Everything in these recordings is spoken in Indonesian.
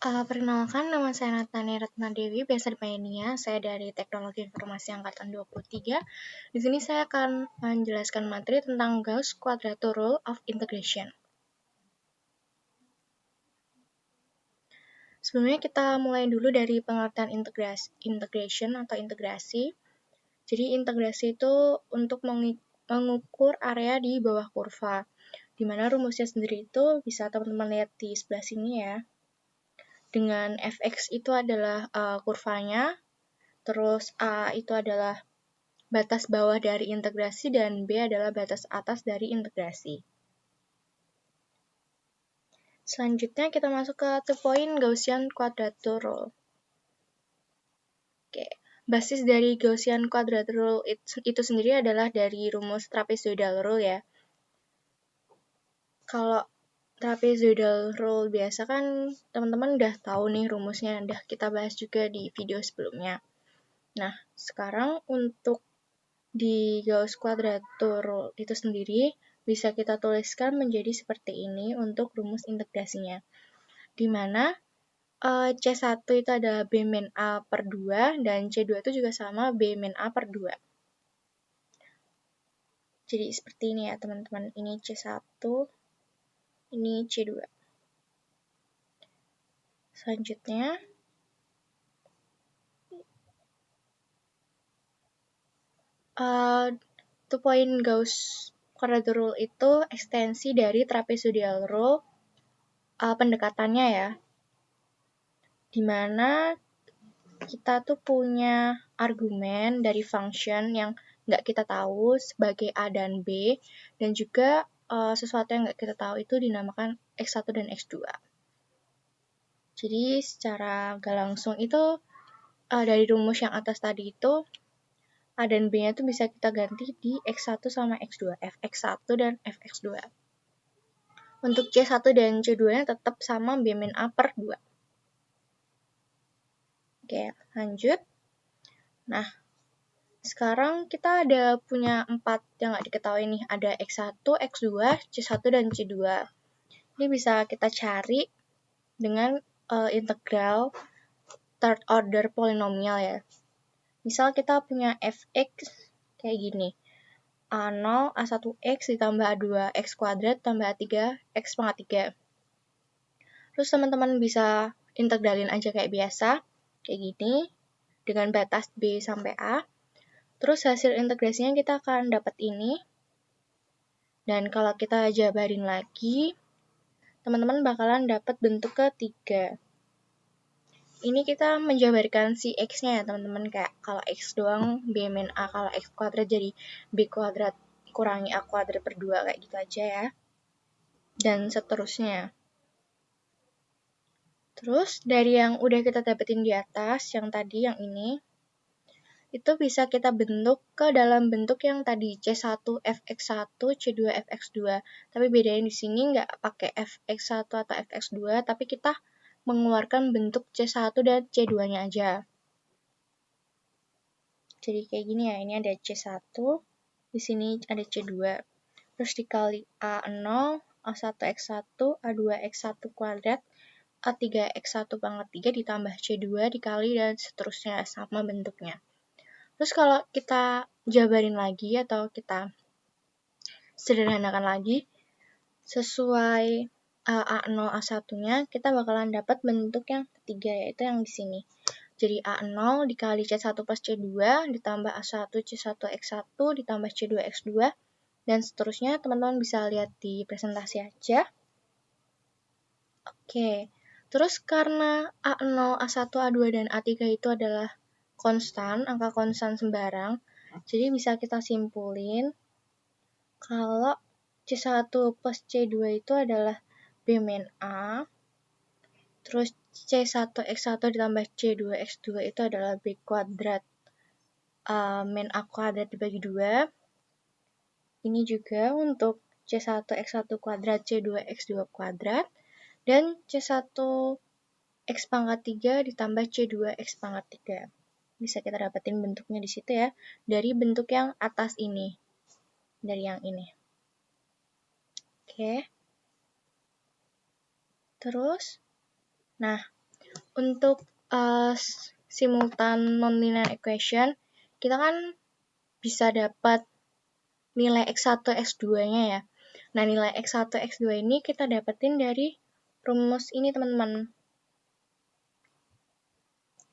Perkenalkan, nama saya Natani Retna Dewi, biasa dipanggil Nia. Saya dari Teknologi Informasi Angkatan 23. Di sini saya akan menjelaskan materi tentang Gauss Quadrature Rule of Integration. Sebelumnya kita mulai dulu dari pengertian integration atau integrasi. Jadi integrasi itu untuk mengukur area di bawah kurva. Di mana rumusnya sendiri itu bisa teman-teman lihat di sebelah sini ya. Dengan fx itu adalah kurvanya, terus A itu adalah batas bawah dari integrasi dan B adalah batas atas dari integrasi. Selanjutnya kita masuk ke two-point Gaussian Quadrature Rule. Oke, basis dari Gaussian Quadrature Rule itu sendiri adalah dari rumus trapezoidal rule ya. Kalau trapezoidal rule biasa kan teman-teman udah tahu nih rumusnya, udah kita bahas juga di video sebelumnya. Nah, sekarang untuk di Gauss Quadrature Rule itu sendiri bisa kita tuliskan menjadi seperti ini untuk rumus integrasinya. Di mana C1 itu adalah B min A per 2 dan C2 itu juga sama B min A per 2. Jadi seperti ini ya teman-teman. Ini C1, ini C2. Selanjutnya, two-point Gauss Quadrature Rule itu ekstensi dari trapezoidal rule pendekatannya ya. Dimana kita tuh punya argumen dari function yang nggak kita tahu sebagai A dan B, dan juga sesuatu yang nggak kita tahu itu dinamakan X1 dan X2. Jadi secara nggak langsung itu dari rumus yang atas tadi itu A dan B-nya tuh bisa kita ganti di X1 sama X2, Fx1 dan Fx2. Untuk C1 dan C2-nya tetap sama B min A per 2. Oke, lanjut. Nah, sekarang kita ada punya 4 yang nggak diketahui nih. Ada X1, X2, C1, dan C2. Ini bisa kita cari dengan integral third order polinomial ya. Misal kita punya fx kayak gini. A0, A1x ditambah A2x kuadrat tambah A3, x pangkat 3. Terus teman-teman bisa integralin aja kayak biasa, kayak gini, dengan batas B sampai A. Terus hasil integrasinya kita akan dapat ini. Dan kalau kita jabarin lagi, teman-teman bakalan dapat bentuk ketiga. Ini kita menjabarkan si X-nya ya teman-teman. Kayak kalau X doang B min A, kalau X kuadrat jadi B kuadrat kurangi A kuadrat per 2 kayak gitu aja ya. Dan seterusnya. Terus dari yang udah kita dapetin di atas, yang tadi, yang ini, itu bisa kita bentuk ke dalam bentuk yang tadi C1 Fx1, C2 Fx2. Tapi bedanya di sini nggak pakai Fx1 atau Fx2, tapi kita mengeluarkan bentuk C1 dan C2-nya aja. Jadi kayak gini ya, ini ada C1, di sini ada C2. Terus dikali A0, A1x1, A2x1 kuadrat, A3x1 pangkat 3 ditambah C2 dikali dan seterusnya sama bentuknya. Terus kalau kita jabarin lagi atau kita sederhanakan lagi, sesuai A0, A1-nya, kita bakalan dapat bentuk yang ketiga, yaitu yang di sini. Jadi A0 dikali C1 plus C2 ditambah A1 C1 X1 ditambah C2 X2 dan seterusnya. Teman-teman bisa lihat di presentasi aja. Oke, terus karena A0, A1, A2, dan A3 itu adalah konstan, angka konstan sembarang, jadi bisa kita simpulin kalau C1 plus C2 itu adalah B min A, terus C1 X1 ditambah C2 X2 itu adalah B kuadrat min A kuadrat dibagi 2. Ini juga untuk C1 X1 kuadrat C2 X2 kuadrat. Dan C1 X pangkat 3 ditambah C2 X pangkat 3. Bisa kita dapetin bentuknya di situ ya. Dari bentuk yang atas ini. Dari yang ini. Oke. Terus, nah, Untuk simultan nonlinear equation, kita kan bisa dapat nilai X1, X2-nya ya. Nah, nilai X1, X2 ini kita dapetin dari rumus ini, teman-teman.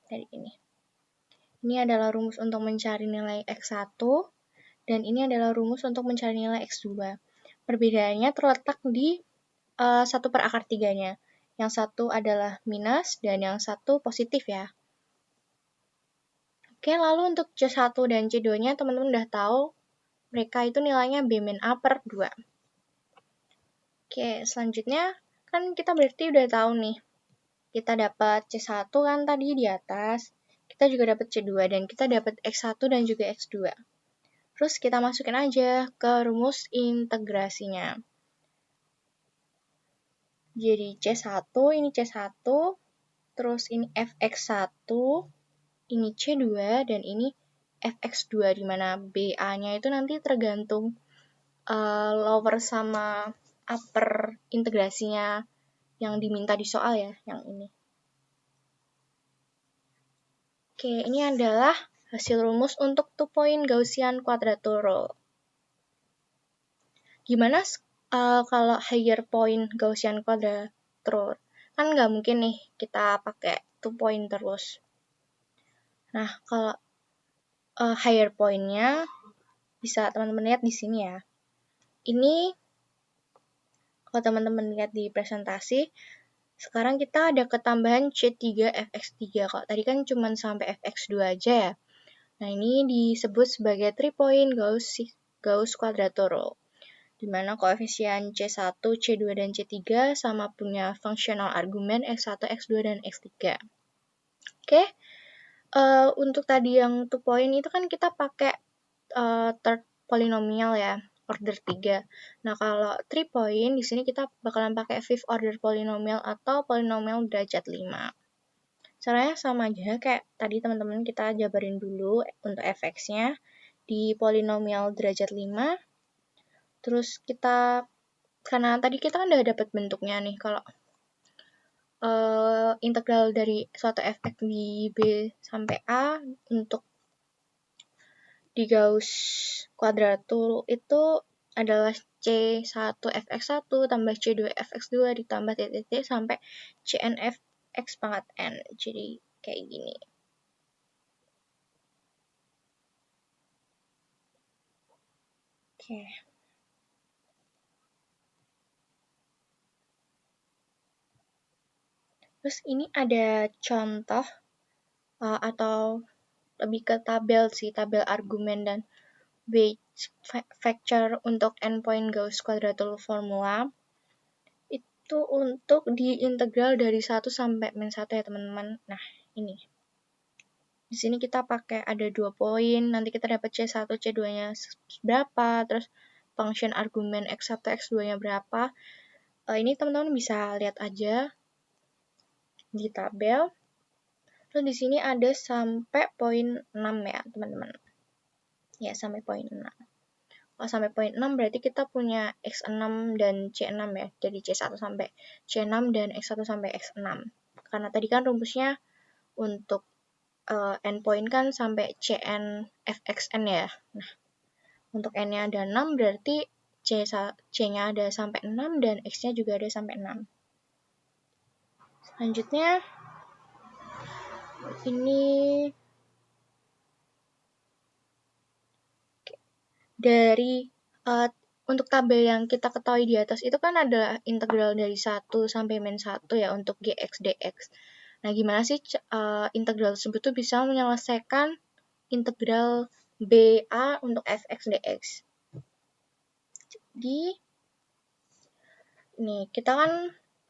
Dari ini. Ini adalah rumus untuk mencari nilai X1, dan ini adalah rumus untuk mencari nilai X2. Perbedaannya terletak di 1/3-nya. Yang satu adalah minus, dan yang satu positif ya. Oke, lalu untuk C1 dan C2-nya teman-teman udah tahu, mereka itu nilainya B-A/2. Oke, selanjutnya kan kita berarti udah tahu nih. Kita dapat C1 kan tadi di atas, kita juga dapat C2, dan kita dapat X1 dan juga X2. Terus kita masukin aja ke rumus integrasinya. Jadi C1, ini C1, terus ini Fx1, ini C2, dan ini Fx2, di mana BA-nya itu nanti tergantung lower sama upper integrasinya yang diminta di soal ya, yang ini. Oke, ini adalah hasil rumus untuk 2-point Gaussian quadrature rule. Gimana kalau higher point Gaussian quadrature rule? Kan nggak mungkin nih kita pakai 2-point terus. Nah, kalau higher point-nya bisa teman-teman lihat di sini ya. Ini kalau teman-teman lihat di presentasi, sekarang kita ada ketambahan C3 Fx3. Kalau tadi kan cuma sampai Fx2 aja ya. Nah, ini disebut sebagai 3-point Gauss quadrature rule, di mana koefisien C1, C2, dan C3 sama punya functional argumen X1, X2, dan X3. Oke, untuk tadi yang 2 point itu kan kita pakai third polynomial ya, order 3. Nah, kalau 3 point, di sini kita bakalan pakai fifth order polynomial atau polynomial derajat 5. Caranya sama aja kayak tadi teman-teman, kita jabarin dulu untuk fx-nya di polinomial derajat 5. Terus kita, karena tadi kita kan udah dapat bentuknya nih, kalau integral dari suatu fx di B sampai A untuk di Gauss quadrature itu adalah C1 Fx1 tambah C2 Fx2 ditambah TTT sampai CNF X pangkat N. Jadi kayak gini. Oke. Terus ini ada contoh atau lebih ke tabel sih, tabel argumen dan weight factor untuk endpoint Gauss quadrature formula. Itu untuk diintegral dari 1 sampai min 1 ya teman-teman. Nah, ini. Di sini kita pakai ada 2 poin, nanti kita dapat C1, C2-nya berapa, terus function argumen X1, X2-nya berapa. Ini teman-teman bisa lihat aja di tabel. Terus di sini ada sampai poin 6 ya, teman-teman. Ya, sampai poin 6. Kalau sampai poin 6 berarti kita punya X6 dan C6 ya. Jadi C1 sampai C6 dan X1 sampai X6. Karena tadi kan rumusnya untuk endpoint kan sampai Cn Fxn ya. Nah, untuk n-nya ada 6 berarti C-nya ada sampai 6 dan X-nya juga ada sampai 6. Selanjutnya ini dari untuk tabel yang kita ketahui di atas itu kan ada integral dari 1 sampai min 1 ya untuk gx dx. Nah, gimana sih integral tersebut tuh bisa menyelesaikan integral BA untuk fx dx. Jadi, nih, kita kan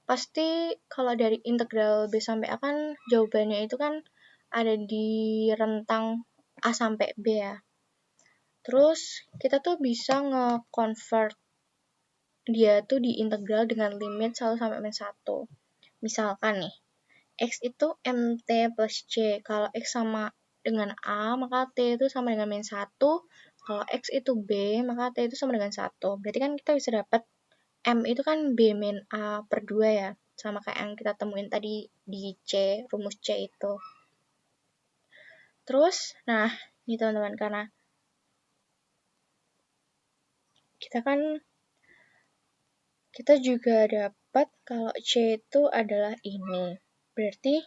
pasti kalau dari integral B sampai A kan jawabannya itu kan ada di rentang A sampai B ya. Terus, kita tuh bisa nge-convert dia tuh di integral dengan limit 1 sampai min 1. Misalkan nih, X itu MT plus C. Kalau X sama dengan A, maka T itu sama dengan min 1. Kalau X itu B, maka T itu sama dengan 1. Berarti kan kita bisa dapat M itu kan B min A per 2 ya. sama kayak yang kita temuin tadi di C, rumus C itu. Terus, nah, ini teman-teman, karena kita juga dapat kalau C itu adalah ini. Berarti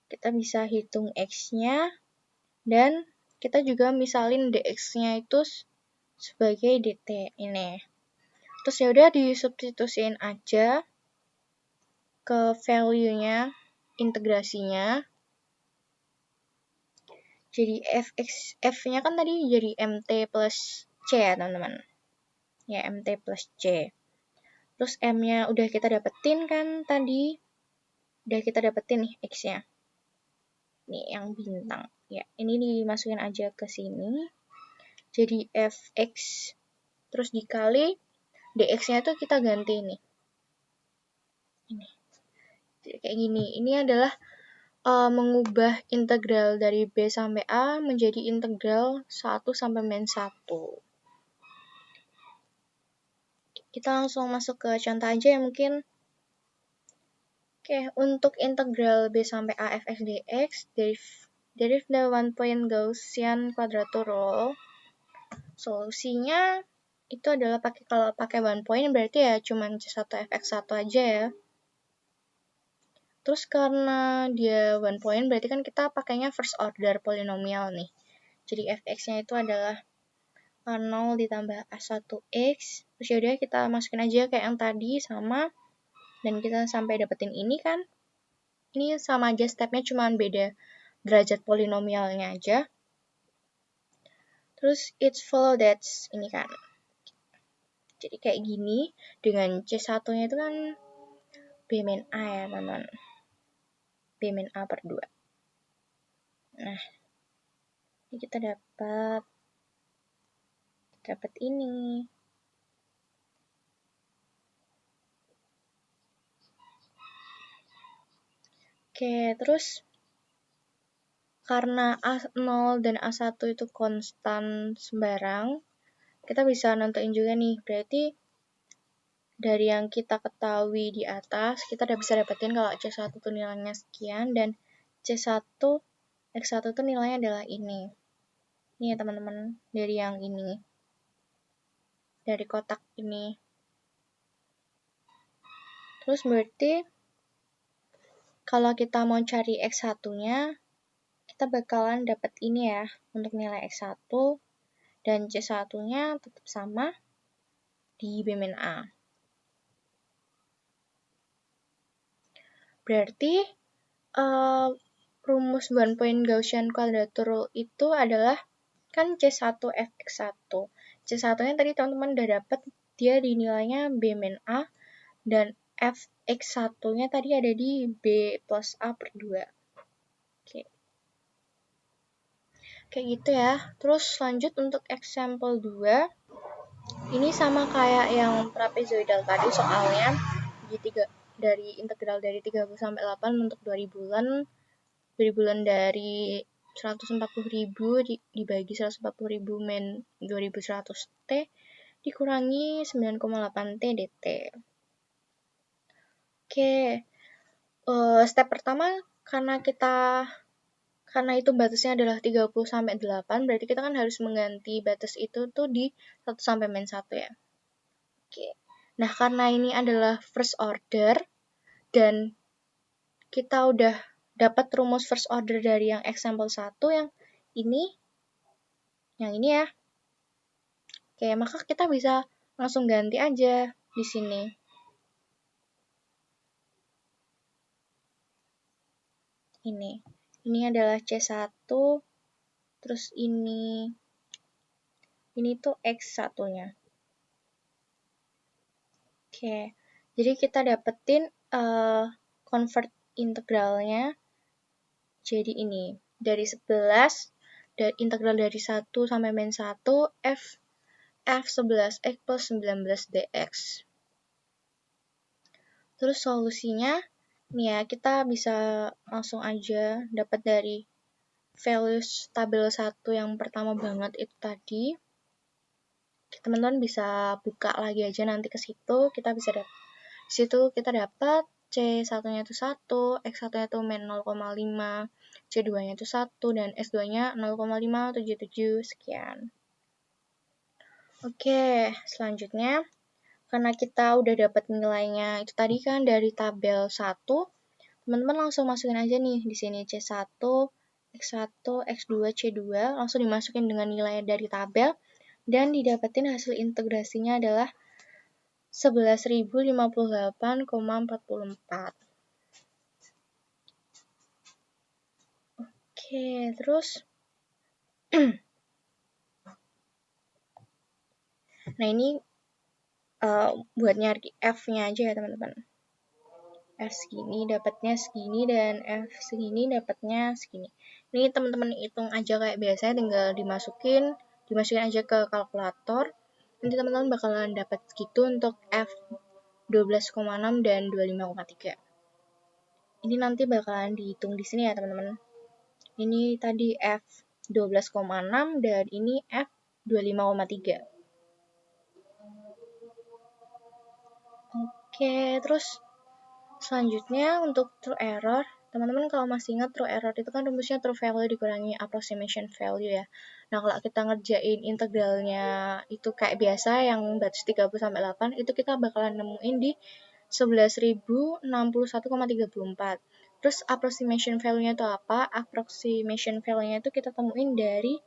kita bisa hitung X-nya, dan kita juga misalin DX-nya itu sebagai DT ini. Terus ya udah disubstitusiin aja ke value-nya, integrasinya. Jadi F-nya kan tadi jadi MT plus C ya teman-teman. Ya, MT plus C. Terus M-nya udah kita dapetin kan tadi. Udah kita dapetin nih X-nya. Nih yang bintang. Ya, ini dimasukin aja ke sini. Jadi Fx terus dikali dx-nya itu kita ganti nih. Ini. Jadi kayak gini. Ini adalah mengubah integral dari B sampai A menjadi integral 1 sampai min 1. Kita langsung masuk ke contoh aja ya mungkin. Oke, untuk integral B sampai A fx dx, derive the one point Gaussian quadrature rule. Solusinya itu adalah kalau pakai one point berarti ya cuman C1 fx1 aja ya. Terus karena dia one point berarti kan kita pakainya first order polinomial nih. Jadi fx-nya itu adalah 0 ditambah A1x. Terus yaudah kita masukin aja kayak yang tadi sama. Dan kita sampai dapetin ini kan. Ini sama aja stepnya cuman beda derajat polinomialnya aja. Terus it's follow that's ini kan. Jadi kayak gini. Dengan C1-nya itu kan B min A ya teman-teman. B min A per 2. Nah, ini kita dapat ini. Oke, terus karena A0 dan A1 itu konstan sembarang, kita bisa nentuin juga nih. Berarti dari yang kita ketahui di atas, kita udah bisa dapetin kalau C1 itu nilainya sekian, dan C1, X1 itu nilainya adalah ini. Ini ya teman-teman, dari yang ini. Dari kotak ini. Terus berarti, kalau kita mau cari X1-nya, kita bakalan dapat ini ya, untuk nilai X1, dan C1-nya tetap sama di B min A. Berarti, rumus one point Gaussian quadrature rule itu adalah kan C1 Fx1. C1-nya tadi teman-teman udah dapat, dia di nilainya B min A, dan Fx1-nya tadi ada di B plus A per 2. Oke. Kayak gitu ya. Terus lanjut untuk example 2. Ini sama kayak yang trapezoidal tadi soalnya dari integral dari 30 sampai 8 untuk 2 bulan dari 140.000 dibagi 140.000 min 2100 T dikurangi 9,8 T dt. Oke. Step pertama karena itu batasnya adalah 30 sampai 8, berarti kita kan harus mengganti batas itu tuh di 1 sampai min 1 ya. Oke. Nah, karena ini adalah first order, dan kita udah dapat rumus first order dari yang example 1, yang ini ya. Oke, maka kita bisa langsung ganti aja di sini. Ini adalah C1, terus ini tuh X1-nya. Oke, jadi kita dapetin convert integralnya jadi ini. Dari 11, integral dari 1 sampai min 1, F11X plus 19 dx. Terus solusinya, nih ya, kita bisa langsung aja dapat dari values tabel 1 yang pertama banget itu tadi. Teman-teman bisa buka lagi aja nanti ke situ, kita bisa Di situ kita dapat C1-nya itu 1, X1-nya itu min 0,5, C2-nya itu 1, dan S2-nya 0,577, sekian. Oke, selanjutnya, karena kita udah dapat nilainya itu tadi kan dari tabel 1, teman-teman langsung masukin aja nih di sini C1, X1, X2, C2, langsung dimasukin dengan nilai dari tabel, dan didapetin hasil integrasinya adalah 11.058,44. Oke, terus nah ini buat nyari F-nya aja ya teman-teman. F segini dapatnya segini, dan F segini dapatnya segini. Ini teman-teman hitung aja kayak biasanya, tinggal dimasukin aja ke kalkulator. Nanti teman-teman bakalan dapat segitu untuk F 12,6 dan 25,3. Ini nanti bakalan dihitung di sini ya teman-teman. Ini tadi F 12,6 dan ini F 25,3. Oke, terus selanjutnya untuk true error, teman-teman kalau masih ingat true error itu kan rumusnya true value dikurangi approximation value ya. Nah, kalau kita ngerjain integralnya itu kayak biasa yang batas 30-8, itu kita bakalan nemuin di 11.061,34. Terus approximation value-nya itu apa? Approximation value-nya itu kita temuin dari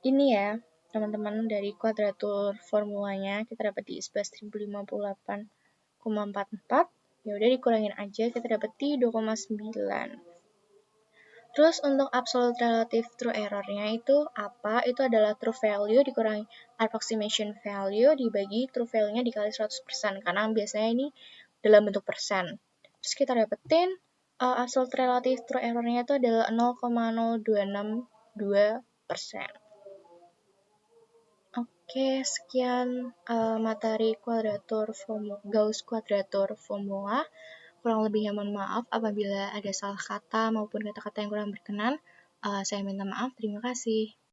ini ya, teman-teman, dari kuadratur formulanya kita dapat di 11.058,44. Ya udah dikurangin aja, kita dapat di 2,9. Terus untuk absolute relative true error-nya itu apa? Itu adalah true value dikurangi approximation value dibagi true value-nya dikali 100%, karena biasanya ini dalam bentuk persen. Terus kita dapetin absolute relative true error-nya itu adalah 0,0262%. Oke, sekian materi Gauss Quadrature Formula. Kurang lebihnya mohon maaf apabila ada salah kata maupun kata-kata yang kurang berkenan. Saya minta maaf, terima kasih.